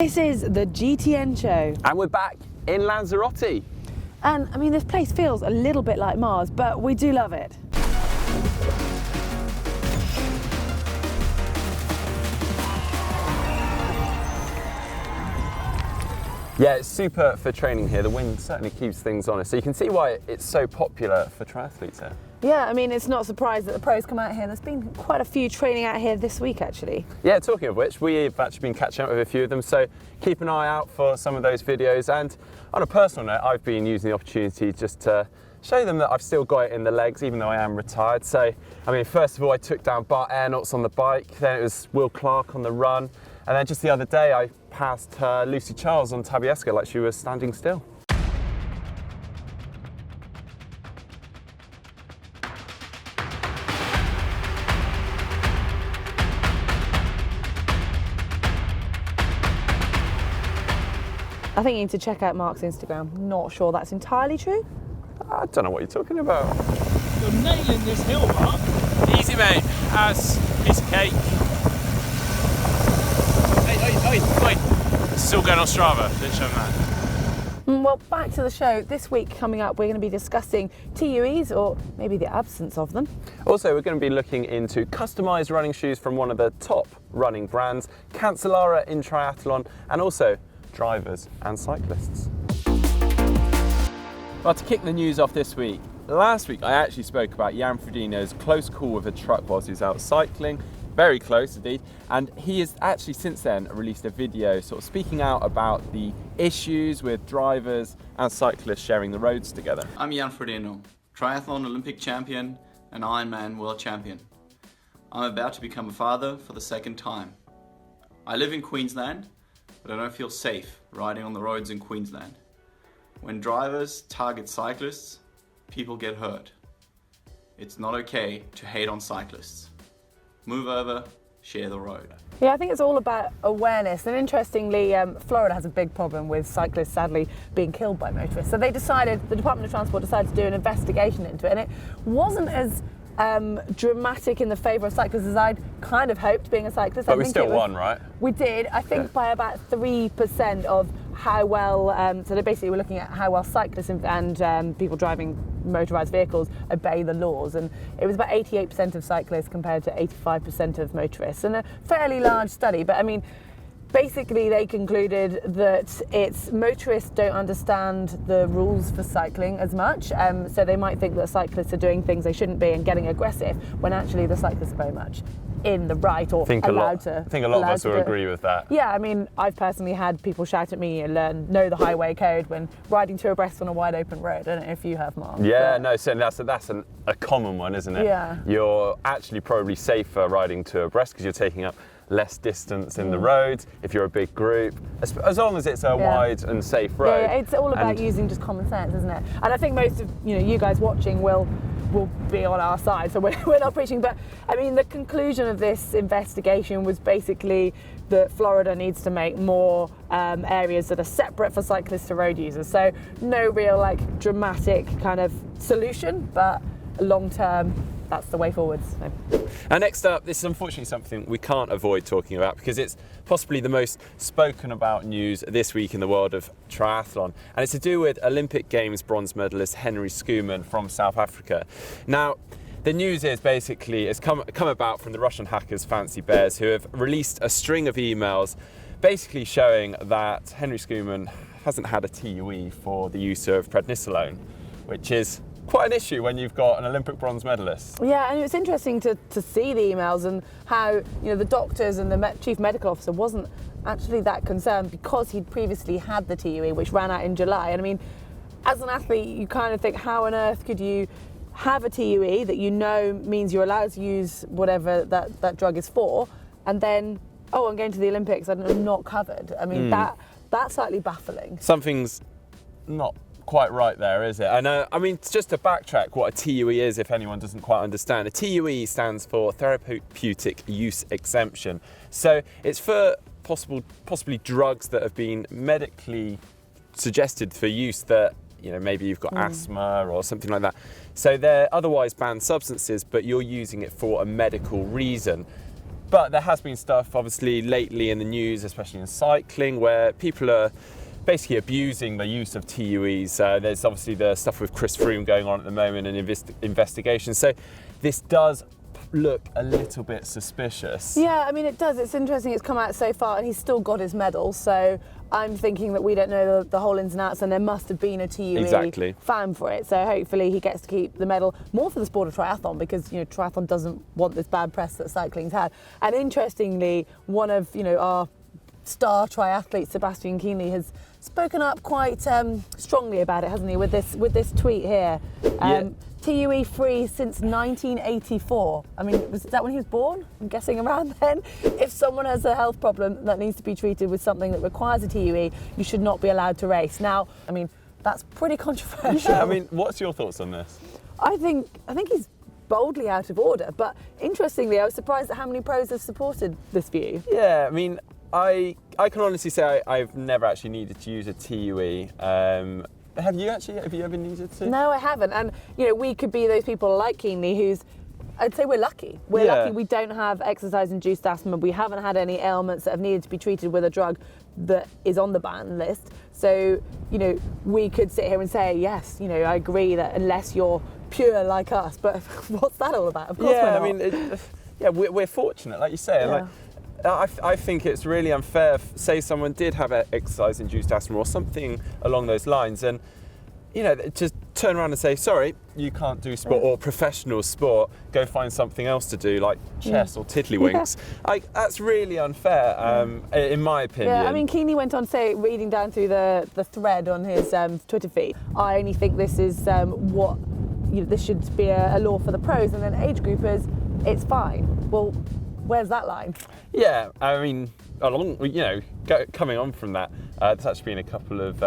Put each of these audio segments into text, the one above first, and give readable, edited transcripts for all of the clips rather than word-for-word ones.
This is the GTN Show. And we're back in Lanzarote. And I mean, this place feels a little bit like Mars, but we do love it. Yeah, it's super for training here. The wind certainly keeps things honest. So you can see why it's so popular for triathletes here. Yeah, I mean, it's not a surprise that the pros come out here. There's been quite a few training out here this week, actually. Yeah, talking of which, we've actually been catching up with a few of them, so keep an eye out for some of those videos. And on a personal note, I've been using the opportunity just to show them that I've still got it in the legs, even though I am retired. So, I mean, first of all, I took down Bart Aernouts on the bike, then it was Will Clark on the run, and then just the other day, I passed Lucy Charles on Tabieska like she was standing still. I think you need to check out Mark's Instagram. Not sure that's entirely true. I don't know what you're talking about. You're nailing this hill, Mark. Easy, mate. That's a piece of cake. Oi. This is all going on Strava. Didn't show them that. Well, back to the show. This week coming up, we're going to be discussing TUEs, or maybe the absence of them. Also, we're going to be looking into customised running shoes from one of the top running brands, Cancellara in triathlon, and also drivers and cyclists. Well, to kick the news off this week, last week I actually spoke about Jan Frodeno's close call with a truck whilst he was out cycling, very close indeed, and he has actually since then released a video sort of speaking out about the issues with drivers and cyclists sharing the roads together. I'm Jan Frodeno, triathlon Olympic champion and Ironman world champion. I'm about to become a father for the second time. I live in Queensland, but I don't feel safe riding on the roads in Queensland. When drivers target cyclists, people get hurt. It's not okay to hate on cyclists. Move over, share the road. Yeah, I think it's all about awareness. And interestingly, Florida has a big problem with cyclists sadly being killed by motorists. So the Department of Transport decided to do an investigation into it, and it wasn't as dramatic in the favour of cyclists as I'd kind of hoped, being a cyclist. But we still won, right? We did, I think, by about 3% of how well, so they basically were looking at how well cyclists and people driving motorised vehicles obey the laws, and it was about 88% of cyclists compared to 85% of motorists, and a fairly large study. But I mean, basically they concluded that it's motorists don't understand the rules for cycling as much, so they might think that cyclists are doing things they shouldn't be and getting aggressive, when actually the cyclists are very much in the right, or allowed to. I think a lot of us will agree with that. Yeah, I mean, I've personally had people shout at me and know the highway code when riding two abreast on a wide open road. I don't know if you have, Mark. Yeah, no, so that's a common one, isn't it? Yeah. You're actually probably safer riding two abreast because you're taking up less distance in the road if you're a big group, as long as it's a wide and safe road. Yeah, it's all about using just common sense, isn't it? And I think most of you guys watching will be on our side, so we're not preaching. But I mean, the conclusion of this investigation was basically that Florida needs to make more areas that are separate for cyclists to road users. So no real dramatic kind of solution, but long term, that's the way forwards. So. And next up, this is unfortunately something we can't avoid talking about because it's possibly the most spoken about news this week in the world of triathlon. And it's to do with Olympic Games bronze medalist Henri Schoeman from South Africa. Now, the news is basically it's come about from the Russian hackers Fancy Bears, who have released a string of emails basically showing that Henri Schoeman hasn't had a TUE for the use of prednisolone, which is quite an issue when you've got an Olympic bronze medalist. Yeah, and it's interesting to see the emails and how the doctors and the chief medical officer wasn't actually that concerned because he'd previously had the TUE, which ran out in July. And I mean, as an athlete, you kind of think, how on earth could you have a TUE that means you're allowed to use whatever that drug is for, and then, I'm going to the Olympics and I'm not covered. I mean, that's slightly baffling. Something's not quite right there, is it? I mean, just to backtrack what a TUE is, if anyone doesn't quite understand. A TUE stands for therapeutic use exemption. So it's for possibly drugs that have been medically suggested for use that, maybe you've got asthma or something like that. So they're otherwise banned substances, but you're using it for a medical reason. But there has been stuff, obviously, lately in the news, especially in cycling, where people are basically abusing the use of TUEs. There's obviously the stuff with Chris Froome going on at the moment and investigation. So this does look a little bit suspicious. Yeah, I mean, it does. It's interesting it's come out so far and he's still got his medal. So I'm thinking that we don't know the whole ins and outs, and there must have been a TUE fan for it. So hopefully he gets to keep the medal, more for the sport of triathlon, because triathlon doesn't want this bad press that cycling's had. And interestingly, one of our star triathletes, Sebastian Keaney, has spoken up quite strongly about it, hasn't he? With this tweet here. TUE free since 1984. I mean, is that when he was born? I'm guessing around then. If someone has a health problem that needs to be treated with something that requires a TUE, you should not be allowed to race. Now, I mean, that's pretty controversial. Yeah, I mean, what's your thoughts on this? I think he's boldly out of order, but interestingly, I was surprised at how many pros have supported this view. Yeah, I mean, I can honestly say I've never actually needed to use a TUE. Have you ever needed to? No, I haven't. And, we could be those people like Keaney who's, I'd say we're lucky. We're lucky we don't have exercise-induced asthma. We haven't had any ailments that have needed to be treated with a drug that is on the ban list. So, we could sit here and say, yes, I agree that unless you're pure like us, but what's that all about? Of course we're not. I mean, we're fortunate, like you say. Yeah. I think it's really unfair, say someone did have exercise-induced asthma or something along those lines, and just turn around and say, sorry, you can't do sport or professional sport, go find something else to do, like chess or tiddlywinks. That's really unfair, in my opinion. Yeah, I mean, Keaney went on to say, reading down through the thread on his Twitter feed, I only think this is this should be a law for the pros, and then age groupers, it's fine. Well, where's that line? Yeah, I mean, coming on from that, there's actually been a couple of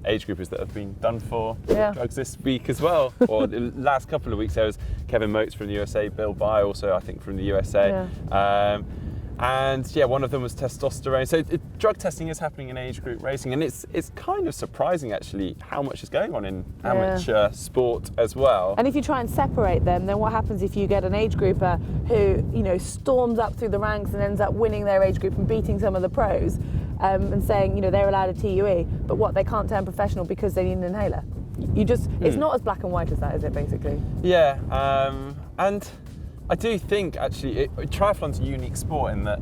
age groupers that have been done for drugs this week as well. Or the last couple of weeks, there was Kevin Motes from the USA, Bill Bye also, I think, from the USA. Yeah. And one of them was testosterone. So drug testing is happening in age group racing, and it's kind of surprising actually how much is going on in amateur sport as well. And if you try and separate them, then what happens if you get an age grouper who storms up through the ranks and ends up winning their age group and beating some of the pros, and saying they're allowed a TUE, but what, they can't turn professional because they need an inhaler? It's not as black and white as that, is it, basically? Yeah, and I do think actually triathlon's a unique sport in that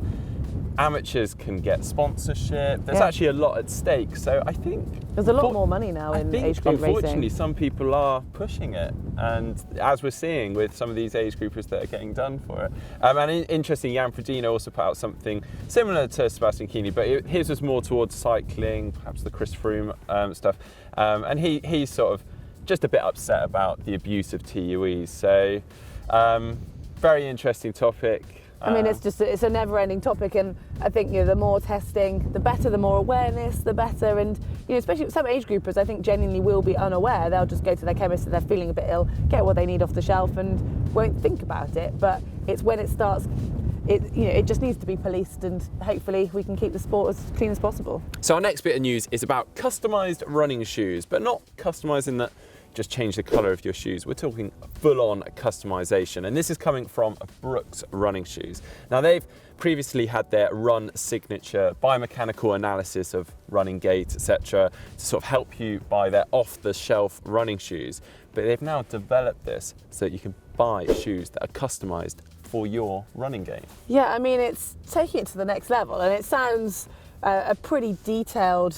amateurs can get sponsorship. There's actually a lot at stake. So I think there's a lot more money now in age group racing. Unfortunately, some people are pushing it, and as we're seeing with some of these age groupers that are getting done for it. And interesting, Jan Frodeno also put out something similar to Sebastian Keaney, but his was more towards cycling, perhaps the Chris Froome stuff. And he's sort of just a bit upset about the abuse of TUEs. So. Very interesting topic. I mean, it's a never-ending topic, and I think the more testing, the better. The more awareness, the better. And especially some age groupers, I think genuinely will be unaware. They'll just go to their chemist if they're feeling a bit ill, get what they need off the shelf, and won't think about it. But it's when it starts. It just needs to be policed, and hopefully we can keep the sport as clean as possible. So our next bit of news is about customised running shoes, but not customising that. Just change the colour of your shoes. We're talking full-on customization, and this is coming from Brooks running shoes. Now, they've previously had their run signature biomechanical analysis of running gait, etc., to sort of help you buy their off-the-shelf running shoes, but they've now developed this so that you can buy shoes that are customized for your running game. Yeah, I mean, it's taking it to the next level, and it sounds a pretty detailed,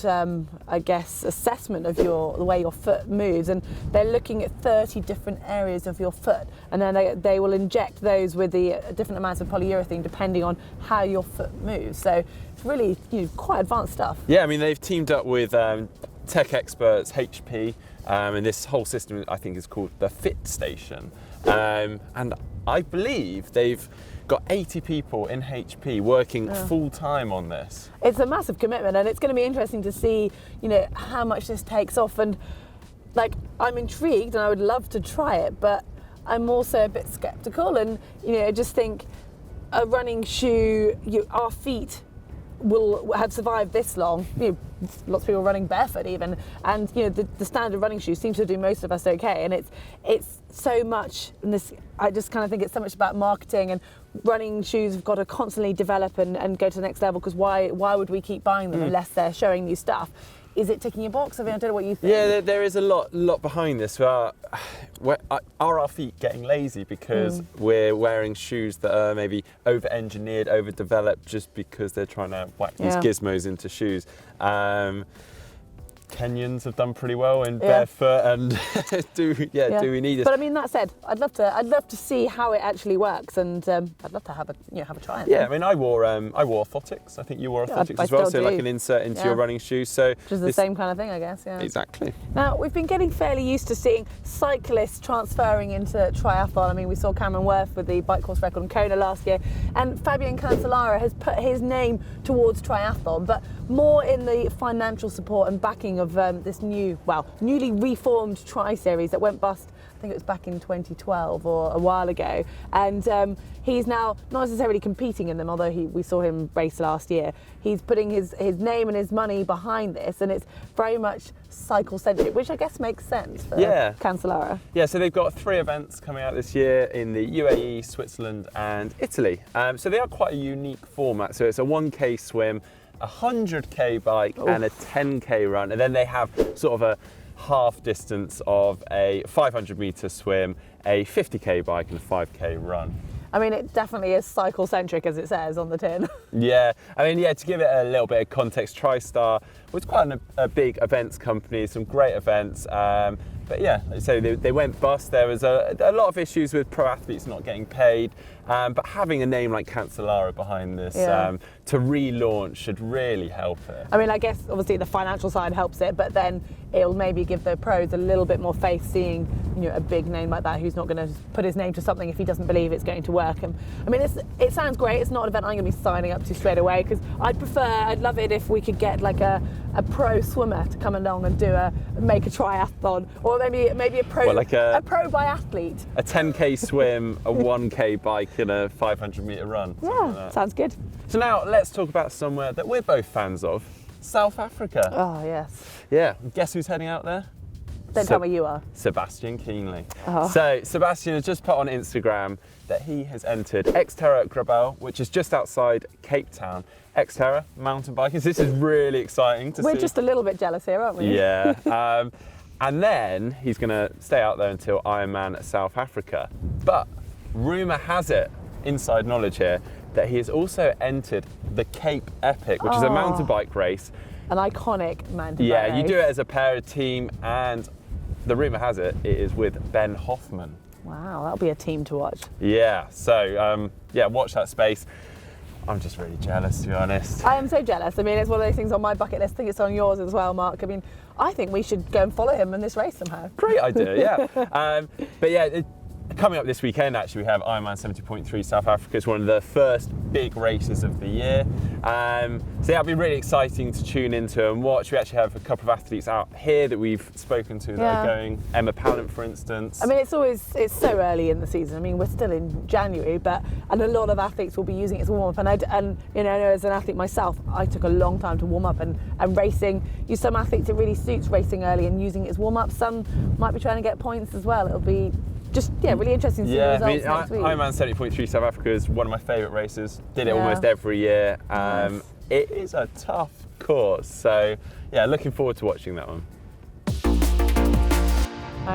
assessment of the way your foot moves, and they're looking at 30 different areas of your foot, and then they will inject those with the different amounts of polyurethane depending on how your foot moves. So it's really quite advanced stuff. Yeah, I mean, they've teamed up with tech experts, HP, and this whole system I think is called the Fit Station, and I believe they've got 80 people in HP working full time on this. It's a massive commitment, and it's going to be interesting to see, how much this takes off. And I'm intrigued, and I would love to try it, but I'm also a bit skeptical. And I just think a running shoe, our feet will have survived this long. Lots of people running barefoot even, and the standard running shoes seems to do most of us okay. And it's so much. And this, I just kind of think it's so much about marketing, and running shoes have got to constantly develop and go to the next level. Because why would we keep buying them unless they're showing new stuff? Is it ticking your box? I mean, I don't know what you think. Yeah, there is a lot behind this. Are our feet getting lazy because we're wearing shoes that are maybe over-engineered, overdeveloped, just because they're trying to whack these gizmos into shoes? Kenyans have done pretty well in barefoot, and do we need this? But I mean, that said, I'd love to see how it actually works, and I'd love to have a try. Yeah, I mean, I wore orthotics. I think you wore orthotics as well, so like an insert into your running shoes. So which is the same kind of thing, I guess. Yeah. Exactly. Now we've been getting fairly used to seeing cyclists transferring into triathlon. I mean, we saw Cameron Worth with the bike course record in Kona last year, and Fabian Cancellara has put his name towards triathlon, but more in the financial support and backing of this newly reformed Tri Series that went bust. I think it was back in 2012 or a while ago, and he's now not necessarily competing in them, although we saw him race last year. He's putting his name and his money behind this, and it's very much cycle-centric, which I guess makes sense for Cancellara. Yeah, so they've got 3 events coming out this year in the UAE, Switzerland and Italy. So they are quite a unique format. So it's a 1K swim, a 100K bike and a 10K run, and then they have sort of a half distance of a 500 metre swim, a 50K bike and a 5K run. I mean, it definitely is cycle-centric, as it says on the tin. Yeah, I mean, to give it a little bit of context, TriStar was quite a big events company, some great events. But yeah, like I say, they went bust. There was a lot of issues with pro athletes not getting paid. But having a name like Cancellara behind this to relaunch should really help it. I mean, I guess obviously the financial side helps it, but then it'll maybe give the pros a little bit more faith seeing a big name like that who's not going to put his name to something if he doesn't believe it's going to work. And I mean, it sounds great. It's not an event I'm going to be signing up to straight away, because I'd love it if we could get like a pro swimmer to come along and make a triathlon, or maybe a pro a pro biathlete. A 10K swim, a 1K bike and a 500 metre run. Yeah, sounds good. So now let's talk about somewhere that we're both fans of, South Africa. Oh, yes. Yeah, guess who's heading out there? Don't tell me you are. Sebastian Keaney. Oh. So Sebastian has just put on Instagram that he has entered Xterra Grabel, which is just outside Cape Town. Xterra mountain bikers. This is really exciting to see. We're just a little bit jealous here, aren't we? Yeah. And then he's going to stay out there until Ironman South Africa. But rumour has it, inside knowledge here, that he has also entered the Cape Epic, which is a mountain bike race. An iconic mountain bike Yeah, you race. do it as a pair of team, and the rumour has it is with Ben Hoffman. Wow, that'll be a team to watch. Yeah, so watch that space. I'm just really jealous, to be honest. I am so jealous. I mean, it's one of those things on my bucket list. I think it's on yours as well, Mark. I mean, I think we should go and follow him in this race somehow. Great idea, yeah. But yeah, coming up this weekend, actually, we have Ironman 70.3 South Africa. It's one of the first big races of the year. So yeah, it'll be really exciting to tune into and watch. We actually have a couple of athletes out here that we've spoken to that are going. Emma Pallant, for instance. I mean, it's so early in the season. I mean, we're still in January, and a lot of athletes will be using it as a warm up. And I know as an athlete myself, I took a long time to warm up, and racing. Some athletes it really suits racing early and using it as warm up. Some might be trying to get points as well. It'll be really interesting to see the results next week. Ironman 70.3 South Africa is one of my favourite races. Did it almost every year. Nice. It is a tough course, so yeah, looking forward to watching that one.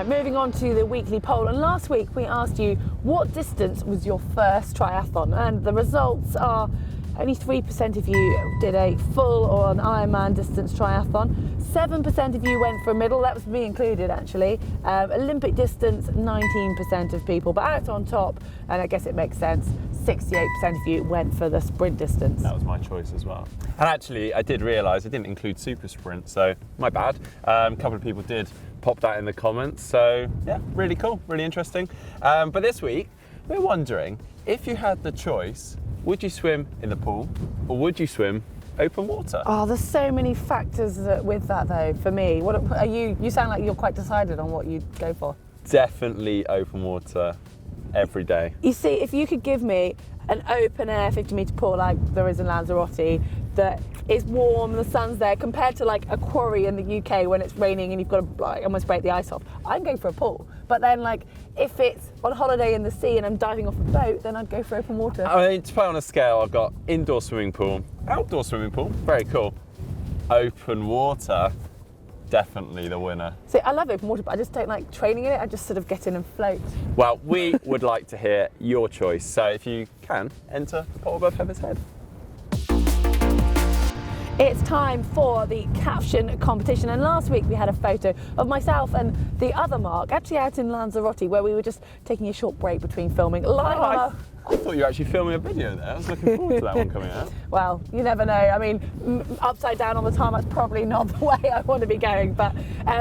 Moving on to the weekly poll, and last week we asked you what distance was your first triathlon, and the results are only 3% of you did a full or an Ironman distance triathlon. 7% of you went for a middle, that was me included actually. Olympic distance, 19% of people, but out on top, and I guess it makes sense, 68% of you went for the sprint distance. That was my choice as well. And actually, I did realise I didn't include super sprint, so my bad. A couple of people did pop that in the comments, so yeah, really cool, really interesting. But this week, we're wondering, if you had the choice, would you swim in the pool or would you swim open water? Oh, there's so many factors with that though, for me. What are you sound like you're quite decided on what you'd go for. Definitely open water every day. You see, if you could give me an open air 50 metre pool like there is in Lanzarote, that it's warm, the sun's there, compared to like a quarry in the UK when it's raining and you've got to like, almost break the ice off. I'm going for a pool. But then like if it's on holiday in the sea and I'm diving off a boat, then I'd go for open water. I mean, to play on a scale, I've got indoor swimming pool, outdoor swimming pool, very cool. Open water, definitely the winner. See, I love open water, but I just don't like training in it. I just sort of get in and float. Well, we would like to hear your choice. So if you can, enter the poll above Heather's head. It's time for the caption competition, and last week we had a photo of myself and the other Mark actually out in Lanzarote, where we were just taking a short break between filming live on our... I thought you were actually filming a video there. I was looking forward to that one coming out. Well, you never know. I mean, upside down all the time, that's probably not the way I want to be going, but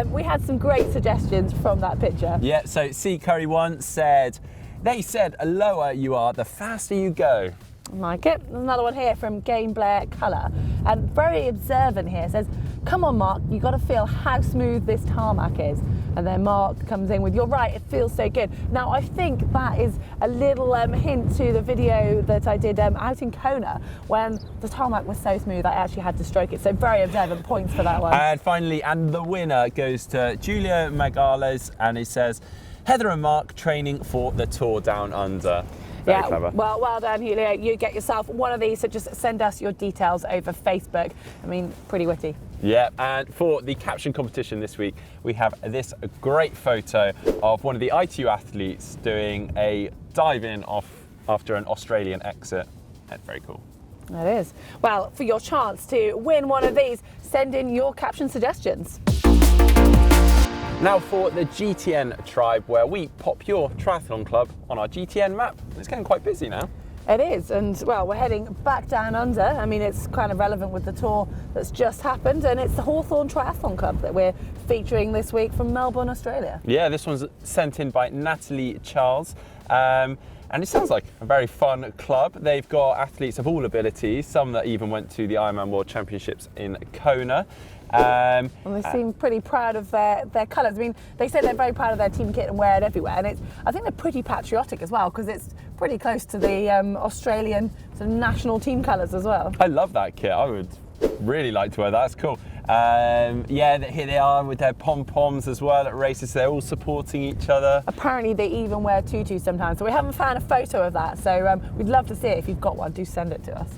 we had some great suggestions from that picture. Yeah, so C. Curry once said, they said, the lower you are, the faster you go. Like it. There's another one here from Game Blair Colour, and very observant here, says, come on Mark, you got to feel how smooth this tarmac is. And then Mark comes in with, you're right, it feels so good. Now I think that is a little hint to the video that I did out in Kona, when the tarmac was so smooth I actually had to stroke it. So very observant, points for that one. And finally, and the winner goes to Julio Magales, and he says, Heather and Mark training for the Tour Down Under. Very clever. Well done, Julio. You get yourself one of these, so just send us your details over Facebook. I mean, pretty witty. Yeah, and for the caption competition this week, we have this great photo of one of the ITU athletes doing a dive-in off after an Australian exit. That's very cool. It is. Well, for your chance to win one of these, send in your caption suggestions. Now for the GTN Tribe, where we pop your triathlon club on our GTN map. It's getting quite busy now. It is, and well, we're heading back down under. I mean, it's kind of relevant with the tour that's just happened, and it's the Hawthorn Triathlon Club that we're featuring this week from Melbourne, Australia. Yeah, this one's sent in by Natalie Charles. And it sounds like a very fun club. They've got athletes of all abilities, some that even went to the Ironman World Championships in Kona. And they seem pretty proud of their colours. I mean, they say they're very proud of their team kit and wear it everywhere. And I think they're pretty patriotic as well, because it's pretty close to the Australian sort of national team colours as well. I love that kit. I would really like to wear that. That's cool. Yeah, here they are with their pom-poms as well at races. They're all supporting each other. Apparently they even wear tutus sometimes. So we haven't found a photo of that. So we'd love to see it. If you've got one, do send it to us.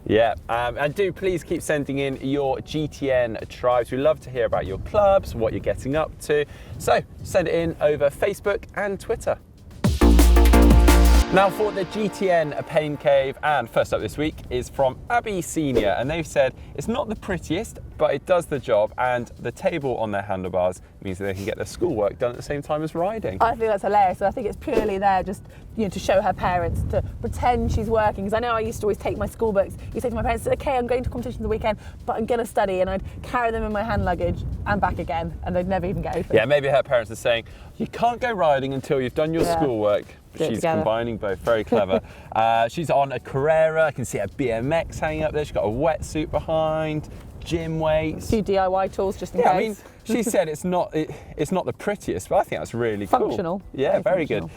Yeah, and do please keep sending in your GTN tribes. We love to hear about your clubs, what you're getting up to. So send it in over Facebook and Twitter. Now for the GTN Pain Cave, and first up this week is from Abby Senior, and they've said it's not the prettiest, but it does the job, and the table on their handlebars means that they can get their schoolwork done at the same time as riding. I think that's hilarious. I think it's purely there just, you know, to show her parents, to pretend she's working. Because I know I used to always take my school books. You say to my parents, okay, I'm going to competition the weekend, but I'm going to study, and I'd carry them in my hand luggage and back again, and they'd never even get open. Yeah, maybe her parents are saying, you can't go riding until you've done your schoolwork. She's combining both, very clever. She's on a Carrera, I can see her BMX hanging up there, she's got a wetsuit behind, gym weights. A few DIY tools just in case. I mean, she said it's not the prettiest, but I think that's really cool. Functional. Yeah, very good.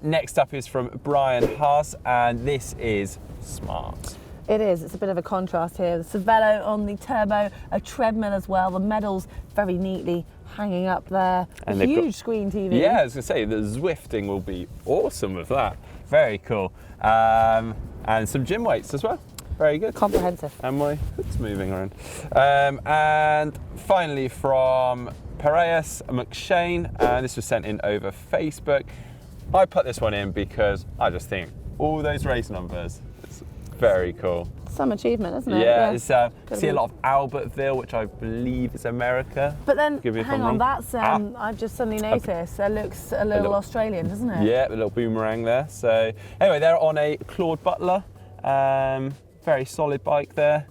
Next up is from Brian Haas, and this is smart. It is. It's a bit of a contrast here. The Cervelo on the turbo, a treadmill as well. The medals very neatly hanging up there. And a huge screen TV. Yeah, I was going to say, the Zwifting will be awesome with that. Very cool. And some gym weights as well. Very good. Comprehensive. And my hood's moving around. And finally from Piraeus McShane, and this was sent in over Facebook. I put this one in because I just think all those race numbers, it's very cool. Some achievement, isn't it? Yeah, it's, see a lot of Albertville, which I believe is America. But then, hang on, that's, I've just suddenly noticed, it looks a little Australian, doesn't it? Yeah, a little boomerang there. So anyway, they're on a Claude Butler, very solid bike there.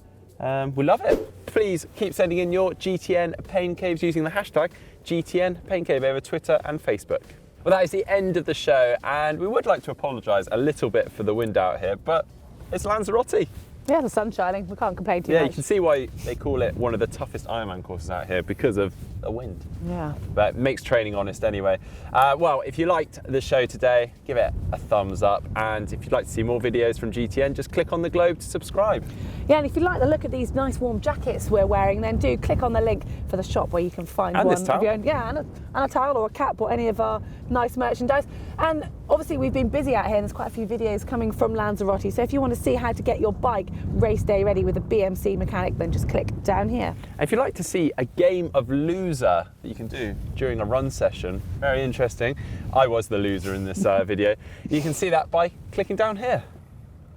We love it. Please keep sending in your GTN Pain Caves using the hashtag GTN Pain Cave over Twitter and Facebook. Well, that is the end of the show, and we would like to apologise a little bit for the wind out here, but it's Lanzarote. Yeah, the sun's shining. We can't complain too Yeah, much. you can see why they call it one of the toughest Ironman courses out here, because of the wind. Yeah. But it makes training honest anyway. Well, if you liked the show today, give it a thumbs up. And if you'd like to see more videos from GTN, just click on the globe to subscribe. Yeah, and if you like the look of these nice warm jackets we're wearing, then do click on the link for the shop where you can find And one this towel. of your own. Yeah, and a towel or a cap or any of our nice merchandise. And obviously we've been busy out here and there's quite a few videos coming from Lanzarote. So if you want to see how to get your bike race day ready with a BMC mechanic, then just click down here. And if you'd like to see a game of loser that you can do during a run session, very interesting. I was the loser in this video. You can see that by clicking down here.